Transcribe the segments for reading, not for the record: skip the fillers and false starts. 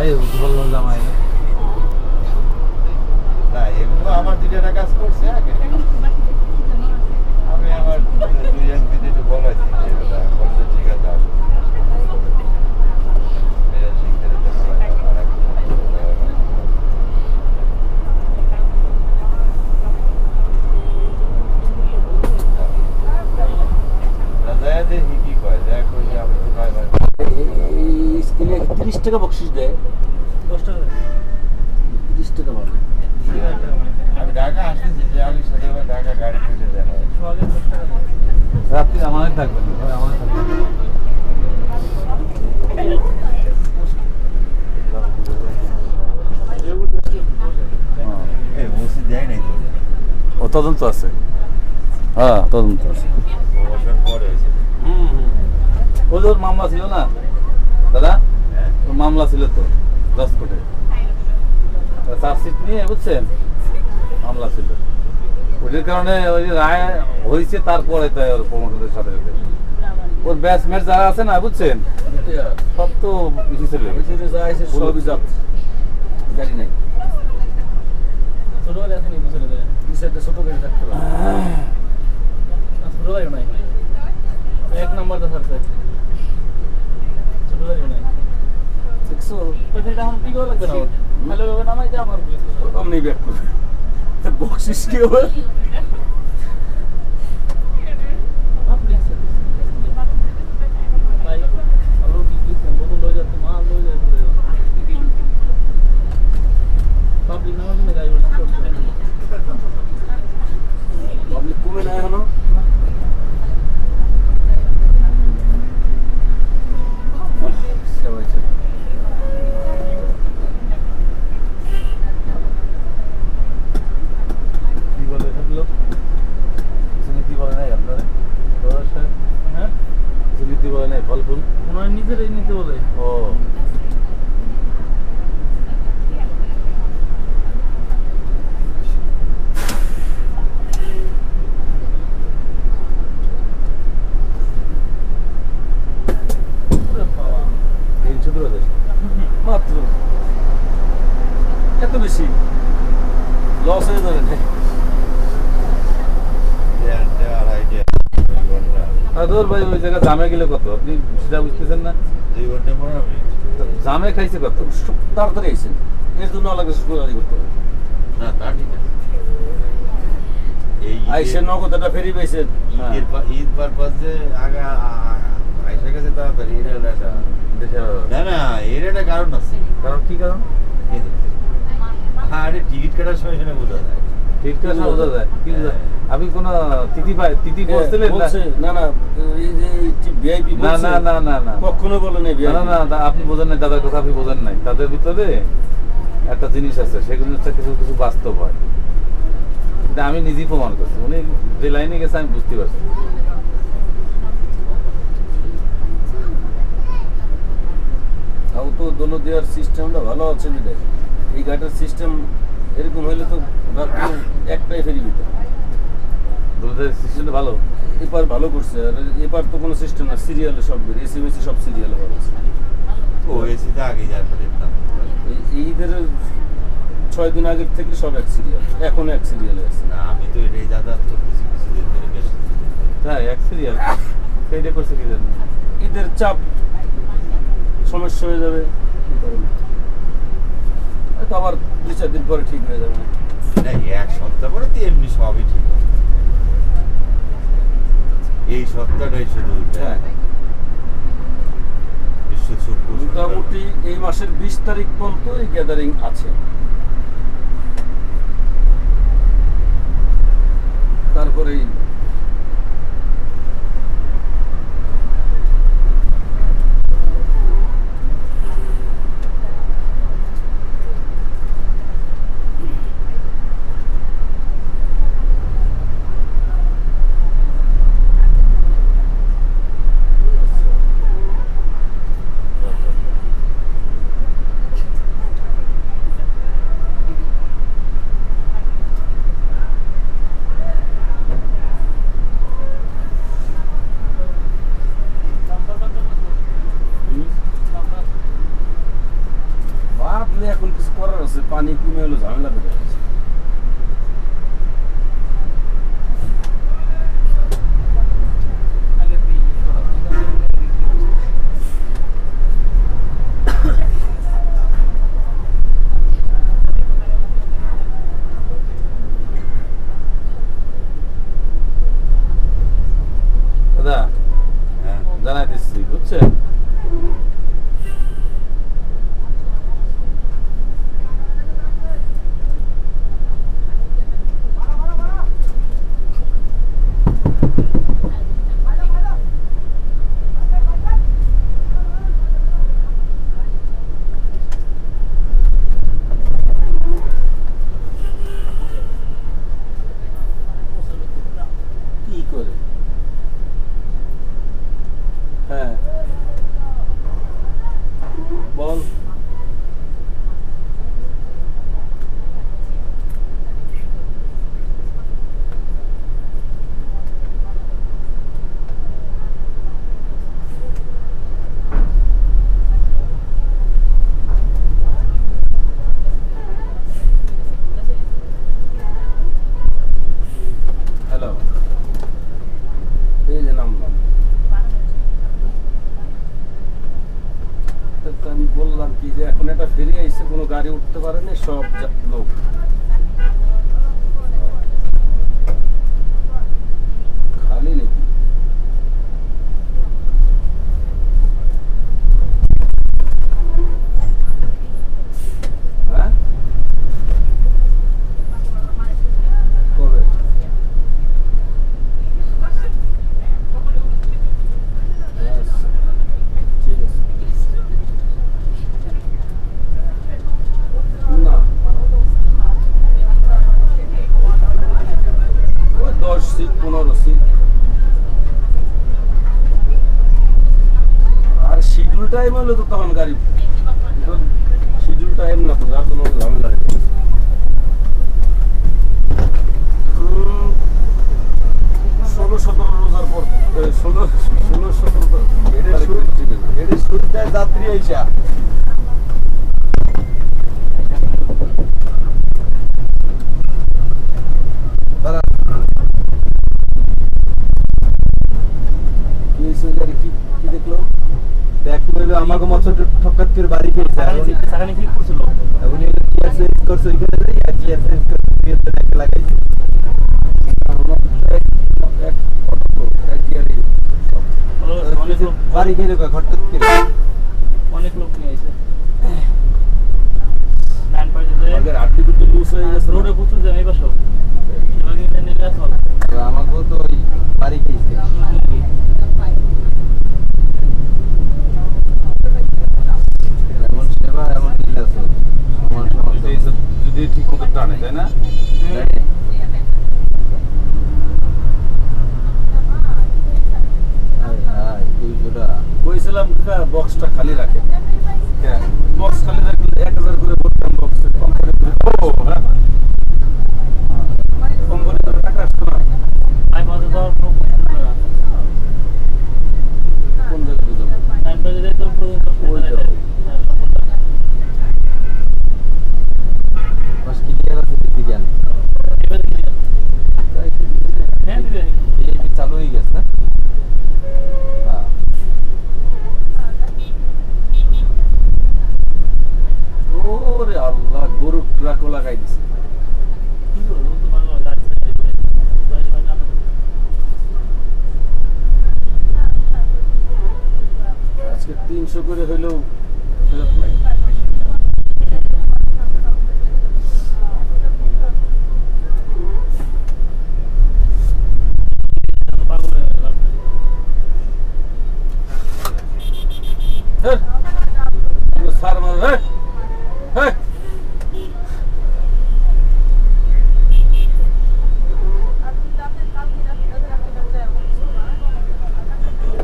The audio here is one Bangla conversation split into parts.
এই বললো জামাই না এগুলো আমার দুইটা কাজ করছে আগে আমি আমার দুই একদিন একটু বলাইছি যে এটা বলতে ঠিক আছে আসো মেয়েরা শিখতে যেতে বলাই আর এক দেখি কি কয় দেখ ওই যে আমি তো ভাই ভাই স্কুলে 30 টাকা বকশিস দেয় 10 টাকা 30 টাকা পাবে আমি ঢাকা আসতেছি যে আমি সাথে ঢাকা গাড়ি তুলে দেয় সকালে 10 টাকা রাত্রি আমাদের থাকবেন আমাদের থাকবেন এই ওসি দেয় নাই তো ও তদন্ত আছে হ্যাঁ তদন্ত আছে প্রমোশন পরে হয়েছে ওই যে ওর মামলা ছিল না দাদা ওর মামলা ছিল তো 10 কোটি চার্জশিট নিয়ে বুঝছেন মামলা ছিল ওইটার কারণে ওই যে রায় হয়েছে তারপরে তাই ওর প্রমোশনের সাথে সাথে ওর ব্যাচমেট যারা আছে না বুঝছেন সব তো বেশি ছিল সবই যাত গাড়ি নাই ছোট গাড়ি আছে নি বুঝলে পিছনে ছোট গাড়ি থাকতে পারে ছোট গাড়ি নাই এক নাম্বারটা থাকছে ছোট গাড়ি নাই দেখছো এটা এখন কি করে লাগবে না ভালো ভাবে নামাই দে আমার ওরকম নেই ব্যাক করবে বকশিস কি হবে ভাই আরো কি কি বদল হয়ে যাচ্ছে মাল হয়ে যাচ্ছে পাবলিক নামাজ না গাইব না পাবলিক কমে না এখনো কি বলে থাকলো কিছু কি বলে নাই আপনারা হ্যাঁ কিছু নীতি বলে নাই ফল ফুল ওনার নিজেরাই নিতে বলে ও মাত্র এত বেশি লস হয়ে যাবে আদর ভাই ওই জায়গা জামে গেলে কত আপনি সেটা বুঝতেছেন না 2 ঘন্টা 15 মিনিট জামে খাইছে কত তাড়াতাড়ি আইসেন এর জন্য আলাদা শুক্রবারই করতে হবে না তা ঠিক আছে এই আইসেন নগদ একটা ফেরি পাইছেন ঈদ পারপাসে আগে আইসা গেছে তাড়াতাড়ি এটা একটা না না এর একটা কারণ আছে কারণ কি কারণ আরে টিকিট কাটার সময় সেটা বোঝা যায় ঠিক আছে বোঝা যায় কি আপনি কোন তিথি বলছিলেন না না এই যে ভিআইপি না না না না না কখনো বলে নাই না না না আপনি বোঝেন নাই দাদার কথা আপনি বোঝেন নাই তাদের ভিতরে একটা জিনিস আছে সেগুলো হচ্ছে কিছু কিছু বাস্তব হয় এটা আমি নিজেই প্রমাণ করছি উনি যে লাইনে গেছে আমি বুঝতে পারছি তাও তো দোনো দেওয়ার সিস্টেমটা ভালো আছে বিদায় এই গাড়িটার সিস্টেম এরকম হইলে তো রাত্রে একটাই ফেরি দিত দুধের সিস্টেমটা ভালো এবার ভালো করছে আর এবার তো কোনো সিস্টেম না সিরিয়ালে সব এসি মেসি সব সিরিয়ালে ভালো আছে ও এসিতে আগে যার দেখতাম ঈদের 6 দিন আগের থেকে সব এক সিরিয়াল এখন এক সিরিয়ালে আছে না আমি তো এটাই যাতায়াত করতেছি কিছুদিন ধরে বেশ হ্যাঁ এক সিরিয়াল সেইটা করছে কি জানি ঈদের চাপ সমস্যা হয়ে যাবে হয়তো আবার 2-4 দিন পরে ঠিক হয়ে যাবে না এক সপ্তাহ পরে তো এমনি সবই ঠিক হবে এই সপ্তাহটাই শুধু মোটামুটি এই মাসের 20 তারিখ পর্যন্ত এই গ্যাদারিং আছে তারপরেই পানি কমে হলো ঝামেলা বেড়ে গেছে। দাদা হ্যাঁ জানাই দিচ্ছি, বুঝছেন? কি করে? হ্যাঁ বল। হ্যালো, এই যে নামলাম। তো আমি বললাম কি যে এখন একটা ফেরি আইছে, কোনো গাড়ি উঠতে পারে না, সব লোক খালি নাকি? হ্যাঁ কবে? আচ্ছা, ঠিক আছে। না ওই 10 সিট 15 সিট। আর শিডিউল টাইম হলে তো তখন গাড়ি, শিডিউল টাইম না তো, যার জন্য ঝামেলা হয়ে গেছে। 16-17 রোজার পর 16-17 এটা শুরুতে যাত্রী আইসা তারা কি হয়েছে গাড়ি? কি দেখলো? দেখতে হইলো আমাকে মতো ঠকাত করে বাড়ি খেয়েছে সাকানি ঠিক করছিল এখন এলো গিয়ার চেঞ্জ করছে ওইখানে যাই আর গিয়ার চেঞ্জ করছে একটা লাগাইছে অনেক লোক বাড়ি খেলে ঘটত করে অনেক লোক নিয়ে এসে ডান পাশে আমাদের আটটি দুটো লুজ হয়ে গেছে। রোডে প্রচুর জ্যাম এই পাশেও সেভাবে নেমে আসল আমাকেও তো ওই বাড়ি খেয়েছে এমন সেবা এমন নীল আছে সমান সমান যদি ঠিক মতো টানে, তাই না? কইছিলাম বক্সটা খালি রাখে, হ্যাঁ। বক্স খালি রাখলে 1000 করে ভরতাম বক্সে। ও, হ্যাঁ। কোম্পানি করে টাকা আসতো না। আই পাশে যাওয়ার লোক কোন জায়গায় যাবো? ডান পাশে যাইতে পর্যন্ত ওই তো। বাস ক্লিয়ার আছে বিজ্ঞান হ্যাঁ দিবে এই চালু হয়ে গেছে না হ্যাঁ ওরে আল্লাহ, গরুর ট্রাকও লাগাই দিছে। কি করবো তো ভালো লাগছে আজকে 300 করে হইলেও ফেরত নাই। পাগল হয়ে গেল হ্যাঁ, সার মার। হ্যাঁ হ্যাঁ,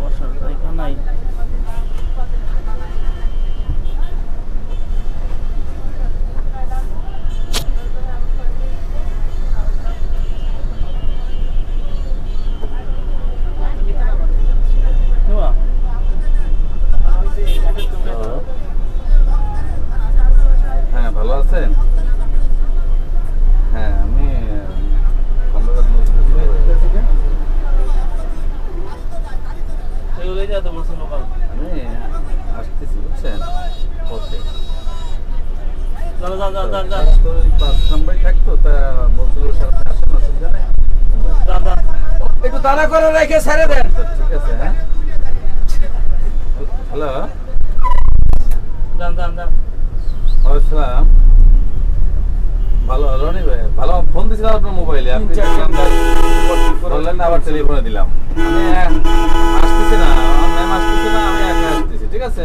বর্ষার তাই নাই তো ওই 5 নম্বরে থাকতো তা বলছিল স্যার আপনি আসেন অসুবিধা নেই। একটু তাড়া করে রেখে ছেড়ে দেন। তো ঠিক আছে হ্যাঁ। হ্যালো আসসালাম। ভালো রনি ভাই, ভালো ফোন দিয়েছিলাম আপনার মোবাইলে, আপনি বললেন না, আবার টেলিফোনে দিলাম। আমি আসতেছি না, আমার ম্যাম আসতেছে না, আমি একা আসতেছি। ঠিক আছে,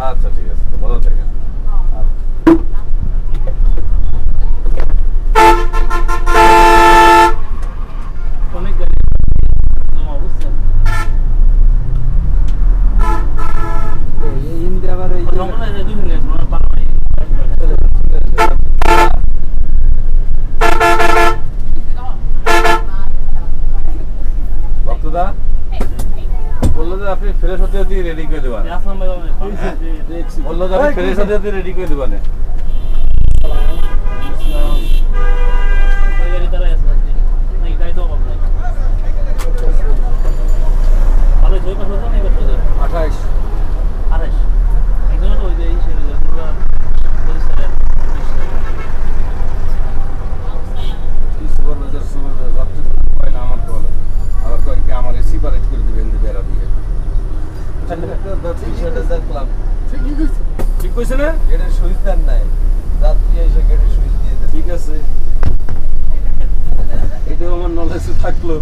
আচ্ছা ঠিক আছে, ভালো থাকেন। অনেক গাড়ি জমা বুঝছেন ইন্ডিয়া আবার এই মনে হয় যে 2 মিনিট মনে পার নাই ভক্তদা বললো যে আপনি ফ্রেশ হতে হতে রেডি করে দেবেন। আসলাম ভাই অনেক বললো যে আপনি ফ্রেশ হতে হতে রেডি করে দেবেন। ওই গাড়ি দ্বারা আসছে নাই গাড়ি তো পাবো না ভালো জয় পাস হতো না এবার তো 28 28 একদম তো ওই যে এই সেরে পুরো পরিষ্কার সুপারভাইজার যাত্রী হয় না আমার বলে, আবার কয় কি আমার সিপারেট করে দিবেন বেড়া দিয়ে। দেখলাম ঠিক কইছে না? গেটের সুইচ দেন নাই, রাত্রি এসে গেটের সুইচ দিয়ে দেন। ঠিক আছে, এটাও আমার নলেজে থাকলো।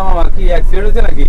মামা কি অ্যাক্সিডেন্ট হয়েছে নাকি?